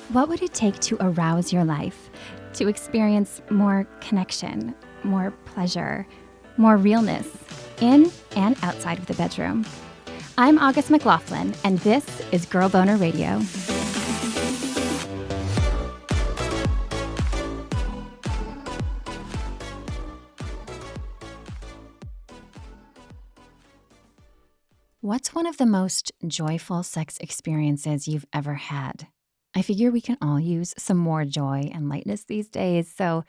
What would it take to arouse your life, to experience more connection, more pleasure, more realness, in and outside of the bedroom? I'm August McLaughlin, and this is Girl Boner Radio. What's one of the most joyful sex experiences you've ever had? I figure we can all use some more joy and lightness these days, so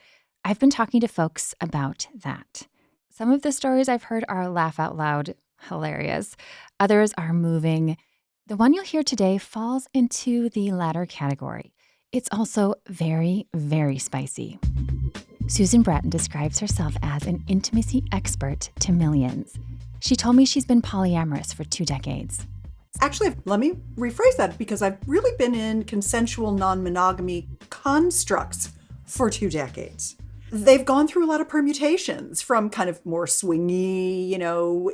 I've been talking to folks about that. Some of the stories I've heard are laugh out loud, hilarious. Others are moving. The one you'll hear today falls into the latter category. It's also very, very spicy. Susan Bratton describes herself as an intimacy expert to millions. She told me she's been polyamorous for 2 decades. Actually, let me rephrase that because I've really been in consensual non-monogamy constructs for 2 decades. They've gone through a lot of permutations from kind of more swingy,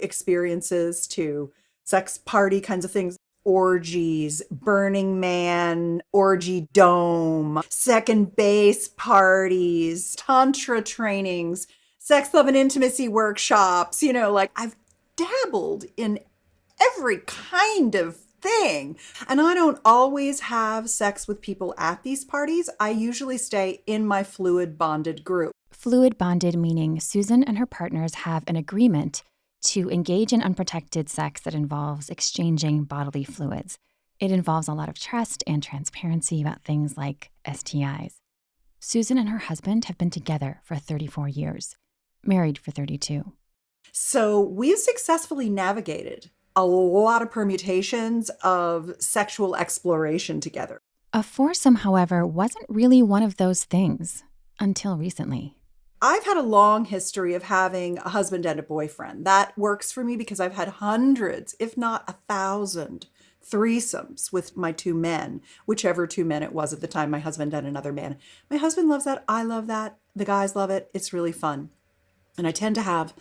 experiences to sex party kinds of things, orgies, Burning Man, orgy dome, second base parties, tantra trainings, sex, love, and intimacy workshops. I've dabbled in every kind of thing. And I don't always have sex with people at these parties. I usually stay in my fluid bonded group. Fluid bonded meaning Susan and her partners have an agreement to engage in unprotected sex that involves exchanging bodily fluids. It involves a lot of trust and transparency about things like STIs. Susan and her husband have been together for 34 years, married for 32. So we've successfully navigated a lot of permutations of sexual exploration together. A foursome, however, wasn't really one of those things until recently. I've had a long history of having a husband and a boyfriend. That works for me because I've had hundreds, if not 1,000, threesomes with my 2 men, whichever 2 men it was at the time, my husband and another man. My husband loves that. I love that. The guys love it. It's really fun. And I tend to have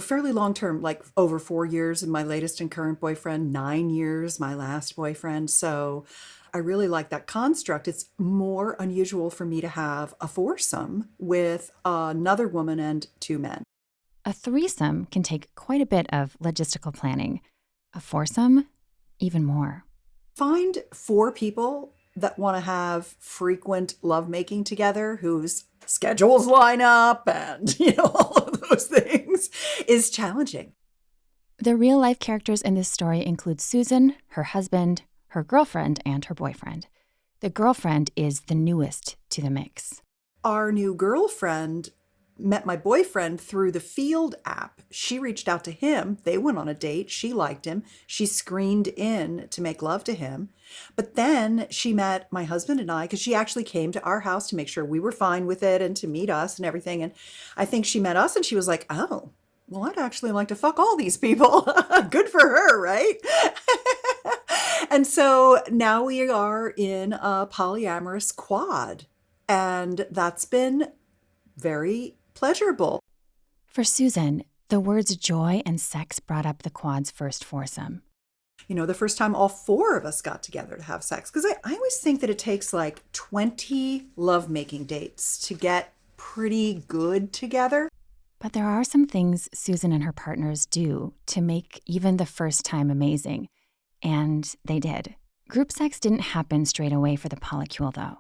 fairly long term, like over 4 years in my latest and current boyfriend, 9 years, my last boyfriend. So I really like that construct. It's more unusual for me to have a foursome with another woman and 2 men. A threesome can take quite a bit of logistical planning. A foursome, even more. Find 4 people that want to have frequent lovemaking together, whose schedules line up and, all of those things is challenging. The real life characters in this story include Susan, her husband, her girlfriend, and her boyfriend. The girlfriend is the newest to the mix. Our new girlfriend met my boyfriend through the Field app. She reached out to him. They went on a date. She liked him. She screened in to make love to him. But then she met my husband and I because she actually came to our house to make sure we were fine with it and to meet us and everything. And I think she met us and she was like, oh, well, I'd actually like to fuck all these people. Good for her, right? And so now we are in a polyamorous quad. And that's been very pleasurable. For Susan, the words joy and sex brought up the quad's first foursome. The first time all 4 of us got together to have sex. Because I always think that it takes like 20 lovemaking dates to get pretty good together. But there are some things Susan and her partners do to make even the first time amazing. And they did. Group sex didn't happen straight away for the polycule, though.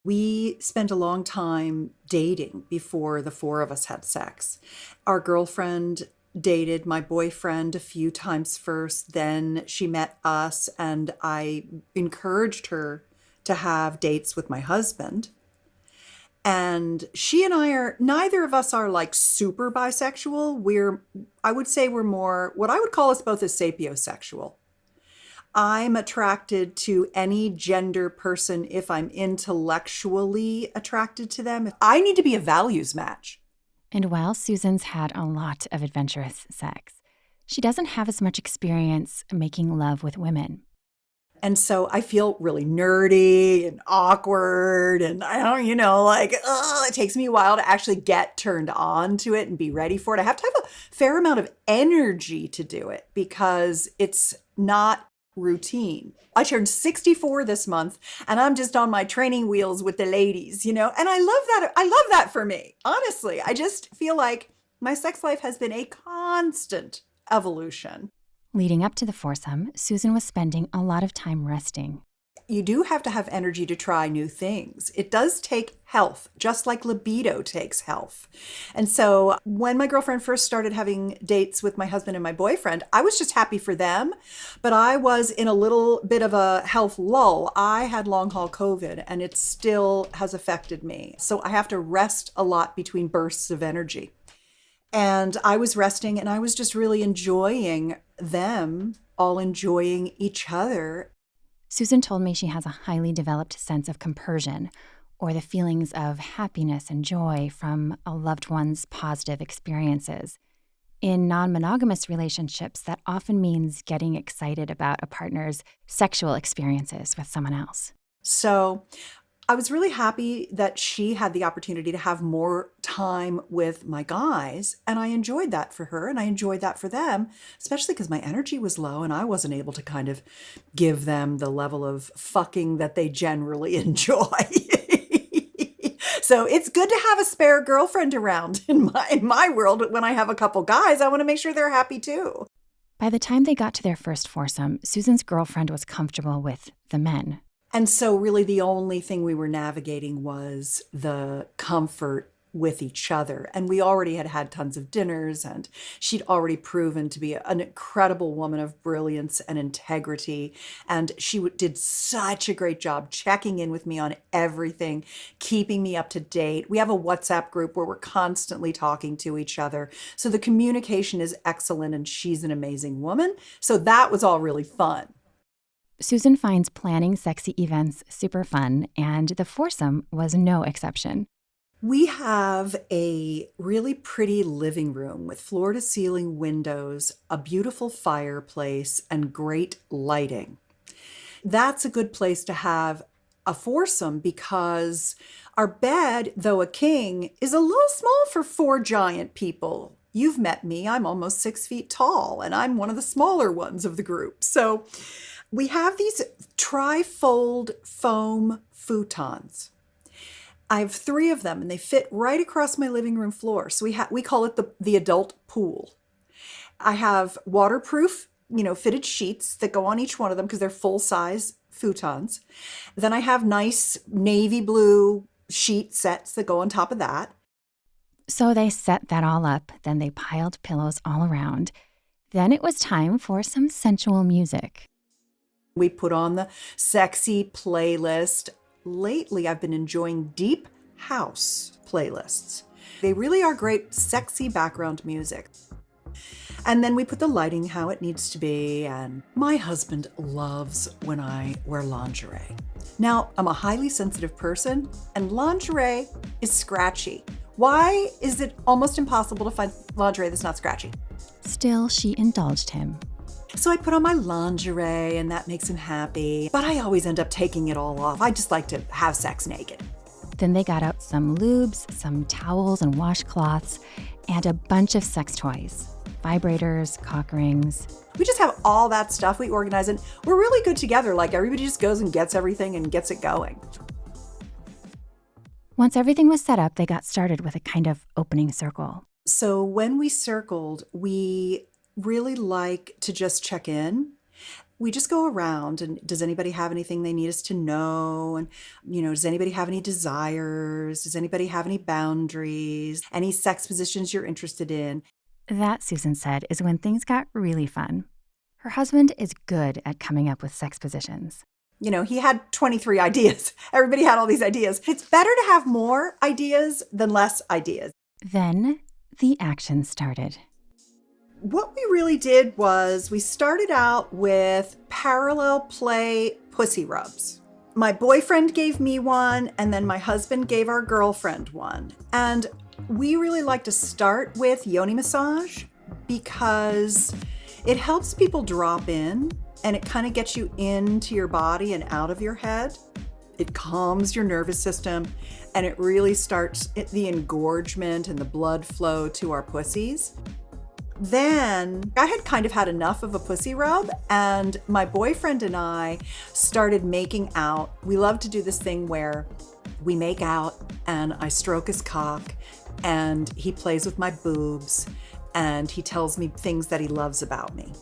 We spent a long time dating before the 4 of us had sex. Our girlfriend dated my boyfriend a few times first, then she met us, and I encouraged her to have dates with my husband. And she and I are, neither of us are like super bisexual. I would say we're more, what I would call us both as sapiosexual. I'm attracted to any gender person if I'm intellectually attracted to them. I need to be a values match. And while Susan's had a lot of adventurous sex, she doesn't have as much experience making love with women. And so I feel really nerdy and awkward and I don't, it takes me a while to actually get turned on to it and be ready for it. I have to have a fair amount of energy to do it because it's not routine. I turned 64 this month and I'm just on my training wheels with the ladies, and I love that. I love that for me. Honestly, I just feel like my sex life has been a constant evolution. Leading up to the foursome, Susan was spending a lot of time resting. You do have to have energy to try new things. It does take health, just like libido takes health. And so when my girlfriend first started having dates with my husband and my boyfriend, I was just happy for them, but I was in a little bit of a health lull. I had long haul COVID and it still has affected me. So I have to rest a lot between bursts of energy. And I was resting and I was just really enjoying them, all enjoying each other. Susan told me she has a highly developed sense of compersion, or the feelings of happiness and joy from a loved one's positive experiences. In non-monogamous relationships, that often means getting excited about a partner's sexual experiences with someone else. So I was really happy that she had the opportunity to have more time with my guys, and I enjoyed that for her and I enjoyed that for them, especially because my energy was low and I wasn't able to kind of give them the level of fucking that they generally enjoy. So it's good to have a spare girlfriend around in my world. When I have a couple guys, I want to make sure they're happy too. By the time they got to their first foursome, Susan's girlfriend was comfortable with the men. And so really the only thing we were navigating was the comfort with each other. And we already had had tons of dinners and she'd already proven to be an incredible woman of brilliance and integrity. And she did such a great job checking in with me on everything, keeping me up to date. We have a WhatsApp group where we're constantly talking to each other. So the communication is excellent and she's an amazing woman. So that was all really fun. Susan finds planning sexy events super fun, and the foursome was no exception. We have a really pretty living room with floor-to-ceiling windows, a beautiful fireplace, and great lighting. That's a good place to have a foursome because our bed, though a king, is a little small for 4 giant people. You've met me. I'm almost 6 feet tall, and I'm one of the smaller ones of the group. So we have these tri-fold foam futons. I have 3 of them and they fit right across my living room floor. So we call it the adult pool. I have waterproof, fitted sheets that go on each one of them because they're full size futons. Then I have nice navy blue sheet sets that go on top of that. So they set that all up, then they piled pillows all around. Then it was time for some sensual music. We put on the sexy playlist. Lately, I've been enjoying deep house playlists. They really are great, sexy background music. And then we put the lighting how it needs to be. And my husband loves when I wear lingerie. Now, I'm a highly sensitive person, and lingerie is scratchy. Why is it almost impossible to find lingerie that's not scratchy? Still, she indulged him. So I put on my lingerie and that makes him happy, but I always end up taking it all off. I just like to have sex naked. Then they got out some lubes, some towels and washcloths, and a bunch of sex toys. Vibrators, cock rings. We just have all that stuff. We organize it. We're really good together. Like everybody just goes and gets everything and gets it going. Once everything was set up, they got started with a kind of opening circle. So when we circled, we really like to just check in. We just go around and does anybody have anything they need us to know? And, does anybody have any desires? Does anybody have any boundaries? Any sex positions you're interested in? That, Susan said, is when things got really fun. Her husband is good at coming up with sex positions. He had 23 ideas. Everybody had all these ideas. It's better to have more ideas than less ideas. Then the action started. What we really did was we started out with parallel play pussy rubs. My boyfriend gave me one, and then my husband gave our girlfriend one. And we really like to start with yoni massage because it helps people drop in and it kind of gets you into your body and out of your head. It calms your nervous system and it really starts the engorgement and the blood flow to our pussies. Then I had kind of had enough of a pussy rub, and my boyfriend and I started making out. We love to do this thing where we make out and I stroke his cock and he plays with my boobs and he tells me things that he loves about me.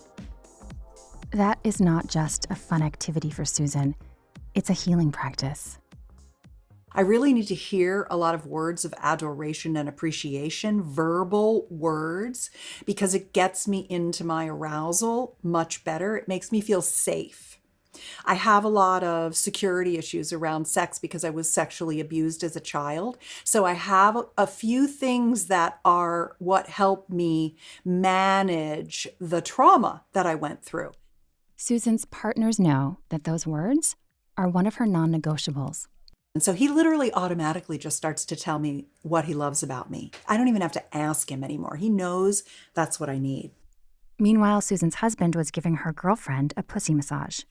That is not just a fun activity for Susan, it's a healing practice. I really need to hear a lot of words of adoration and appreciation, verbal words, because it gets me into my arousal much better. It makes me feel safe. I have a lot of security issues around sex because I was sexually abused as a child. So I have a few things that are what help me manage the trauma that I went through. Susan's partners know that those words are one of her non-negotiables. And so he literally automatically just starts to tell me what he loves about me. I don't even have to ask him anymore. He knows that's what I need. Meanwhile, Susan's husband was giving her girlfriend a pussy massage.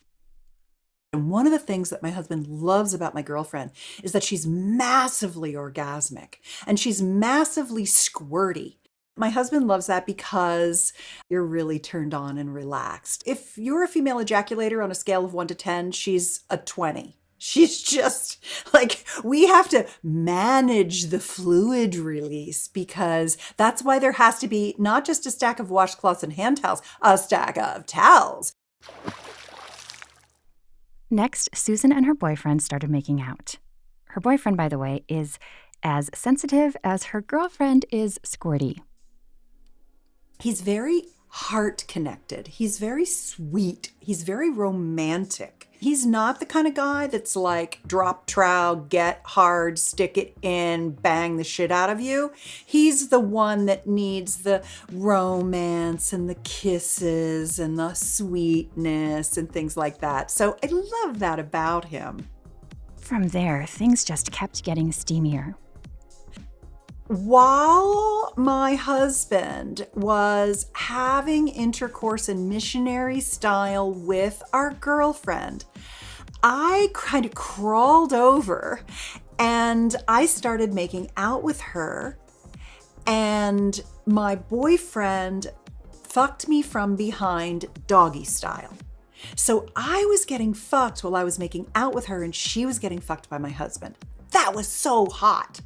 And one of the things that my husband loves about my girlfriend is that she's massively orgasmic and she's massively squirty. My husband loves that because you're really turned on and relaxed. If you're a female ejaculator on a scale of 1 to 10, she's a 20. She's just like, we have to manage the fluid release because that's why there has to be not just a stack of washcloths and hand towels, a stack of towels. Next, Susan and her boyfriend started making out. Her boyfriend, by the way, is as sensitive as her girlfriend is squirty. He's very heart connected. He's very sweet. He's very romantic. He's not the kind of guy that's like drop trowel, get hard, stick it in, bang the shit out of you. He's the one that needs the romance and the kisses and the sweetness and things like that. So I love that about him. From there, things just kept getting steamier. While my husband was having intercourse in missionary style with our girlfriend, I kind of crawled over and I started making out with her, and my boyfriend fucked me from behind doggy style. So I was getting fucked while I was making out with her and she was getting fucked by my husband. That was so hot.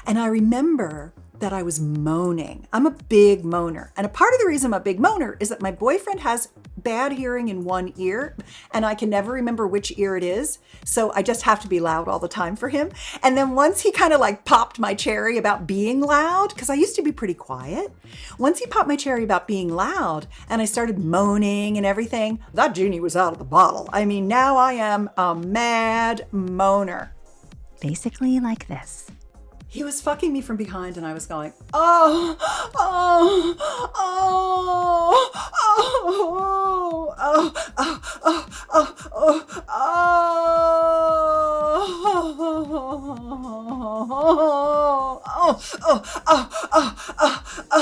And I remember that I was moaning. I'm a big moaner. And a part of the reason I'm a big moaner is that my boyfriend has bad hearing in one ear and I can never remember which ear it is. So I just have to be loud all the time for him. And then once he kind of like popped my cherry about being loud, because I used to be pretty quiet. Once he popped my cherry about being loud and I started moaning and everything, that genie was out of the bottle. I mean, now I am a mad moaner. Basically like this. He was fucking me from behind and I was going, oh, oh, oh, oh, oh, oh, oh,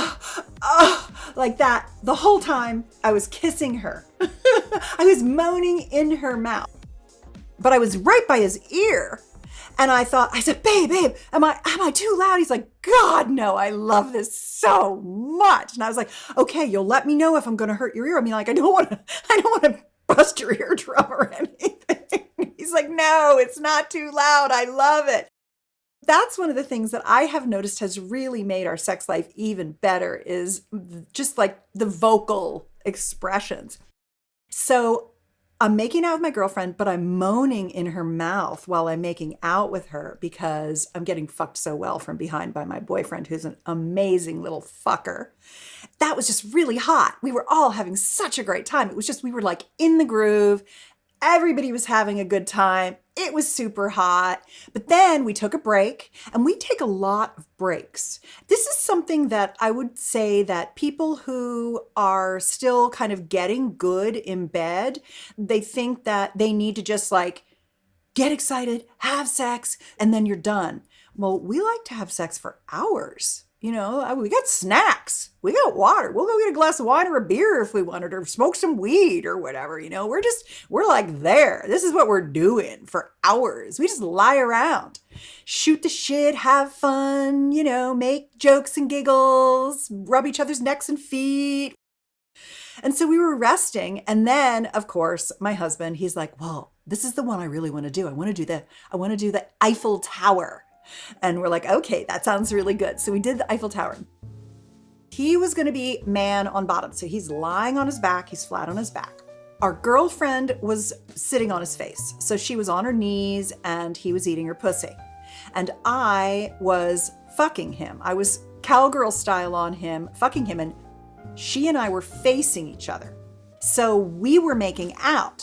oh, oh, like that. The whole time I was kissing her. I was moaning in her mouth, but I was right by his ear. And I said, babe, am I too loud? He's like, God, no, I love this so much. And I was like, okay, you'll let me know if I'm going to hurt your ear. I mean, like, I don't want to bust your eardrum or anything. He's like, no, it's not too loud. I love it. That's one of the things that I have noticed has really made our sex life even better is just like the vocal expressions. So I'm making out with my girlfriend, but I'm moaning in her mouth while I'm making out with her because I'm getting fucked so well from behind by my boyfriend, who's an amazing little fucker. That was just really hot. We were all having such a great time. It was just, we were like in the groove. Everybody was having a good time. It was super hot. But then we took a break, and we take a lot of breaks. This is something that I would say that people who are still kind of getting good in bed, they think that they need to just like get excited, have sex, and then you're done. Well, we like to have sex for hours. We got snacks. We got water. We'll go get a glass of wine or a beer if we wanted, or smoke some weed or whatever. We're like there. This is what we're doing for hours. We just lie around, shoot the shit, have fun, make jokes and giggles, rub each other's necks and feet. And so we were resting. And then, of course, my husband, he's like, well, this is the one I really want to do. I want to do the Eiffel Tower. And we're like, okay, that sounds really good. So we did the Eiffel Tower. He was going to be man on bottom. So he's lying on his back. He's flat on his back. Our girlfriend was sitting on his face. So she was on her knees and he was eating her pussy. And I was fucking him. I was cowgirl style on him, fucking him. And she and I were facing each other. So we were making out.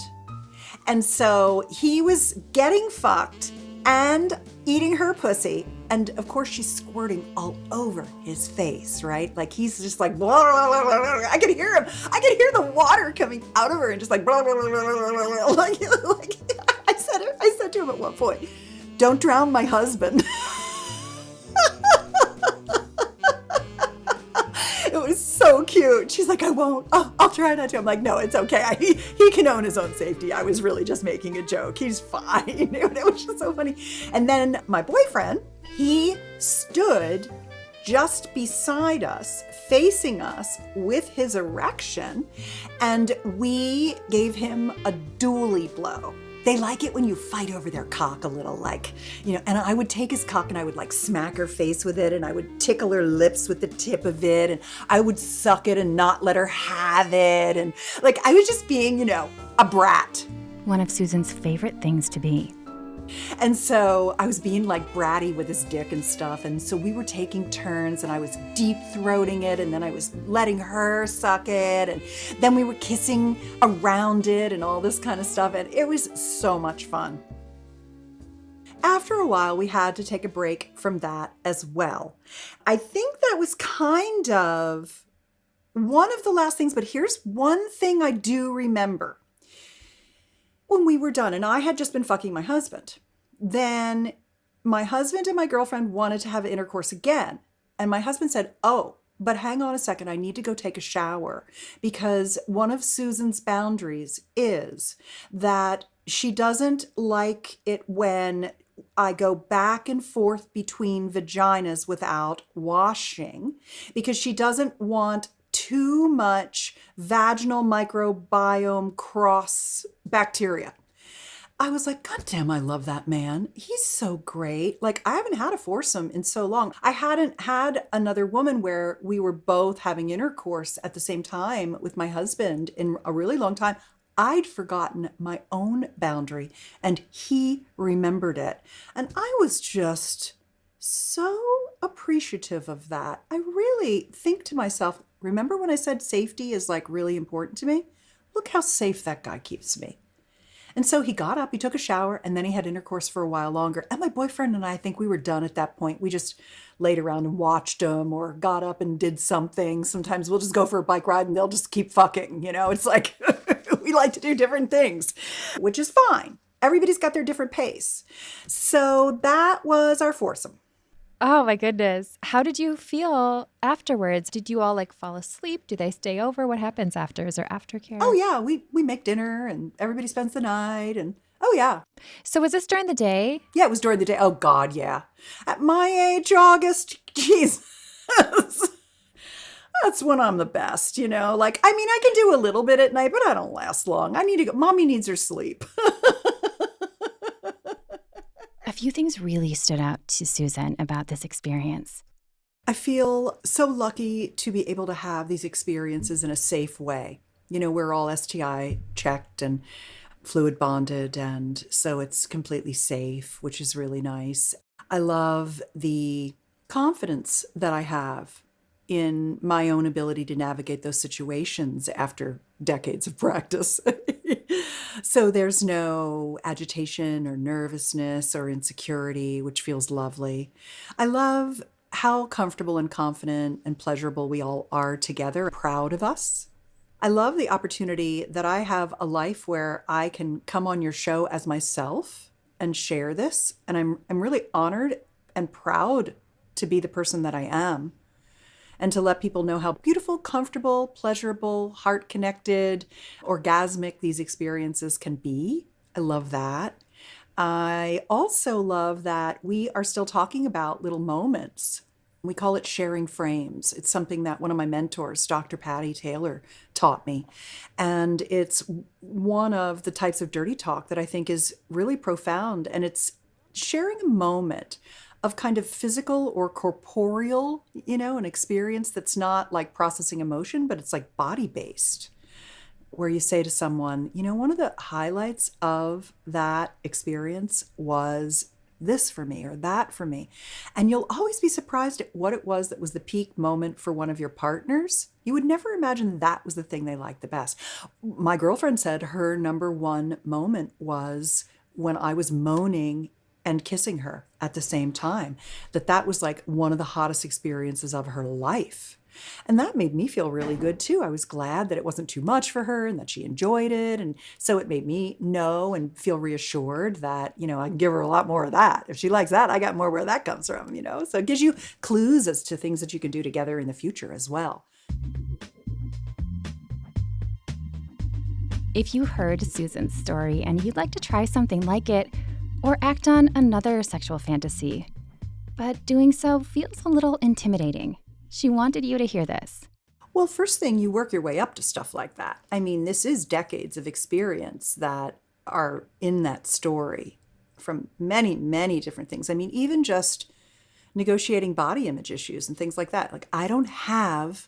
And so he was getting fucked and eating her pussy. And of course, she's squirting all over his face, right? Like he's just like, blah, blah, blah, blah, blah. I could hear him. I could hear the water coming out of her and just like, blah, blah, blah, blah, blah, blah. Like I said to him at one point, don't drown my husband. It was so cute. She's like, I won't. Oh, I'll try not to. I'm like, no, it's okay. He can own his own safety. I was really just making a joke. He's fine. It was just so funny. And then my boyfriend, he stood just beside us, facing us with his erection, and we gave him a dually blow. They like it when you fight over their cock a little, and I would take his cock and I would smack her face with it and I would tickle her lips with the tip of it and I would suck it and not let her have it. And I was just being, a brat. One of Susan's favorite things to be. And so I was being bratty with his dick and stuff. And so we were taking turns and I was deep throating it and then I was letting her suck it. And then we were kissing around it and all this kind of stuff. And it was so much fun. After a while, we had to take a break from that as well. I think that was kind of one of the last things, but here's one thing I do remember. When we were done and I had just been fucking my husband, then my husband and my girlfriend wanted to have intercourse again. And my husband said, oh, but hang on a second. I need to go take a shower because one of Susan's boundaries is that she doesn't like it when I go back and forth between vaginas without washing because she doesn't want too much vaginal microbiome cross bacteria. I was like, God damn, I love that man. He's so great. I haven't had a foursome in so long. I hadn't had another woman where we were both having intercourse at the same time with my husband in a really long time. I'd forgotten my own boundary and he remembered it. And I was just so appreciative of that. I really think to myself, remember when I said safety is really important to me? Look how safe that guy keeps me. And so he got up, he took a shower, and then he had intercourse for a while longer. And my boyfriend and I think we were done at that point. We just laid around and watched him or got up and did something. Sometimes we'll just go for a bike ride and they'll just keep fucking. It's like we like to do different things, which is fine. Everybody's got their different pace. So that was our foursome. Oh my goodness. How did you feel afterwards? Did you all fall asleep? Do they stay over? What happens after? Is there aftercare? Oh yeah, we make dinner and everybody spends the night and oh yeah. So was this during the day? Yeah, it was during the day. Oh God, yeah. At my age, August, Jesus. That's when I'm the best, I can do a little bit at night, but I don't last long. I need to go. Mommy needs her sleep. A few things really stood out to Susan about this experience. I feel so lucky to be able to have these experiences in a safe way. We're all STI checked and fluid bonded, and so it's completely safe, which is really nice. I love the confidence that I have in my own ability to navigate those situations after decades of practice. So there's no agitation or nervousness or insecurity, which feels lovely. I love how comfortable and confident and pleasurable we all are together, proud of us. I love the opportunity that I have a life where I can come on your show as myself and share this. And I'm really honored and proud to be the person that I am. and to let people know how beautiful, comfortable, pleasurable, heart connected, orgasmic these experiences can be. I love that. I also love that we are still talking about little moments. We call it sharing frames. It's something that one of my mentors, Dr. Patty Taylor, taught me. And it's one of the types of dirty talk that I think is really profound. And it's sharing a moment of kind of physical or corporeal, an experience that's not like processing emotion, but it's like body based, where you say to someone, one of the highlights of that experience was this for me or that for me. And you'll always be surprised at what it was that was the peak moment for one of your partners. You would never imagine that was the thing they liked the best. My girlfriend said her number one moment was when I was moaning and kissing her at the same time, that was like one of the hottest experiences of her life. And that made me feel really good too. I was glad that it wasn't too much for her and that she enjoyed it. And so it made me know and feel reassured that, I can give her a lot more of that. If she likes that, I got more where that comes from, So it gives you clues as to things that you can do together in the future as well. If you heard Susan's story and you'd like to try something like it or act on another sexual fantasy, but doing so feels a little intimidating, she wanted you to hear this. Well, first thing, you work your way up to stuff like that. I mean, this is decades of experience that are in that story from many, many different things. I mean, even just negotiating body image issues and things like that. Like, I don't have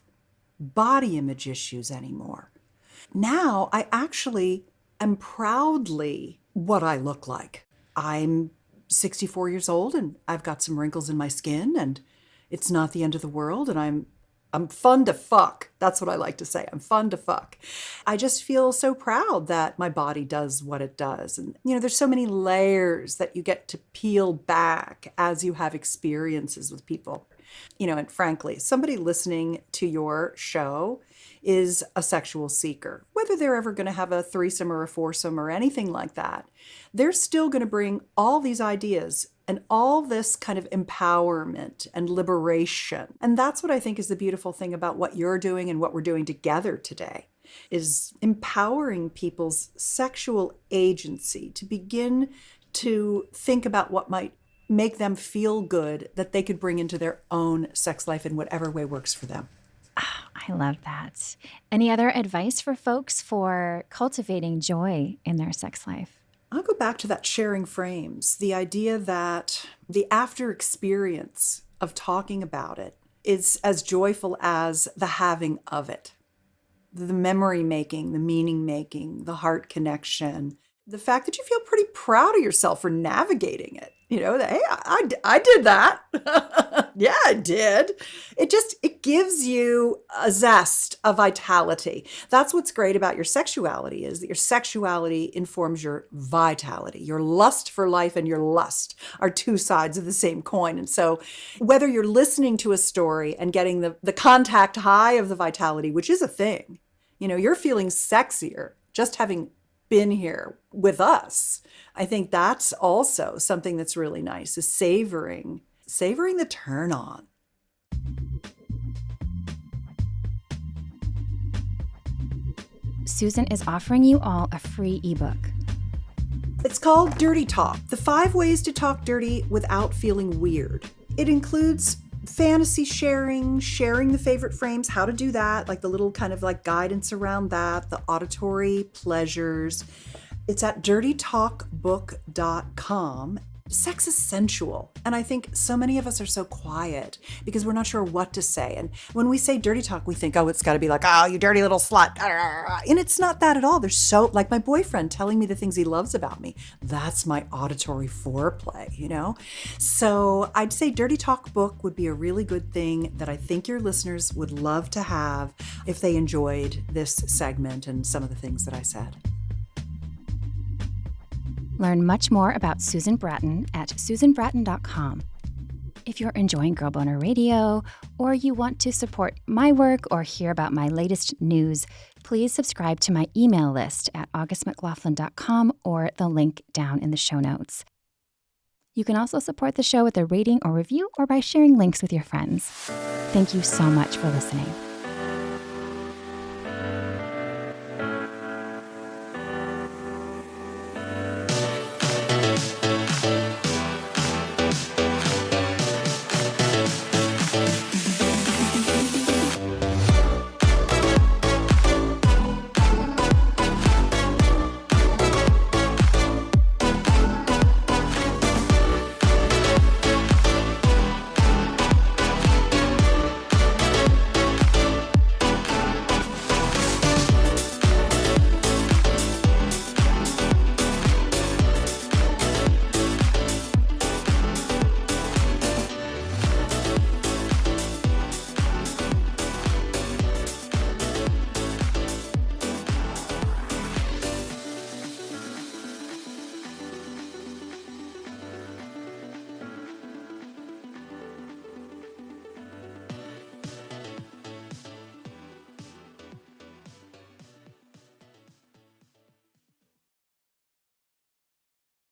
body image issues anymore. Now, I actually am proudly what I look like. I'm 64 years old and I've got some wrinkles in my skin and it's not the end of the world, and I'm fun to fuck. That's what I like to say. I'm fun to fuck. I just feel so proud that my body does what it does. And, there's so many layers that you get to peel back as you have experiences with people. And frankly, somebody listening to your show is a sexual seeker. Whether they're ever going to have a threesome or a foursome or anything like that, they're still going to bring all these ideas and all this kind of empowerment and liberation. And that's what I think is the beautiful thing about what you're doing and what we're doing together today, is empowering people's sexual agency to begin to think about what might make them feel good that they could bring into their own sex life in whatever way works for them. Oh, I love that. Any other advice for folks for cultivating joy in their sex life? I'll go back to that sharing frames, the idea that the after experience of talking about it is as joyful as the having of it. The memory making, the meaning making, the heart connection, the fact that you feel pretty proud of yourself for navigating it. That, hey, I did that. Yeah, I did. It gives you a zest, a vitality. That's what's great about your sexuality, is that your sexuality informs your vitality. Your lust for life and your lust are two sides of the same coin. And so whether you're listening to a story and getting the contact high of the vitality, which is a thing, you're feeling sexier just having been here with us. I think that's also something that's really nice, is savoring the turn on. Susan is offering you all a free ebook. It's called Dirty Talk, the 5 ways to talk dirty without feeling weird. It includes fantasy sharing the favorite frames, how to do that, like the little kind of like guidance around that, the auditory pleasures. It's at dirtytalkbook.com. Sex is sensual. And I think so many of us are so quiet because we're not sure what to say. And when we say dirty talk, we think, oh, it's got to be like, oh, you dirty little slut. And it's not that at all. There's so, like my boyfriend telling me the things he loves about me. That's my auditory foreplay, So I'd say Dirty Talk book would be a really good thing that I think your listeners would love to have if they enjoyed this segment and some of the things that I said. Learn much more about Susan Bratton at susanbratton.com. If you're enjoying Girl Boner Radio, or you want to support my work or hear about my latest news, please subscribe to my email list at augustmclaughlin.com or the link down in the show notes. You can also support the show with a rating or review or by sharing links with your friends. Thank you so much for listening.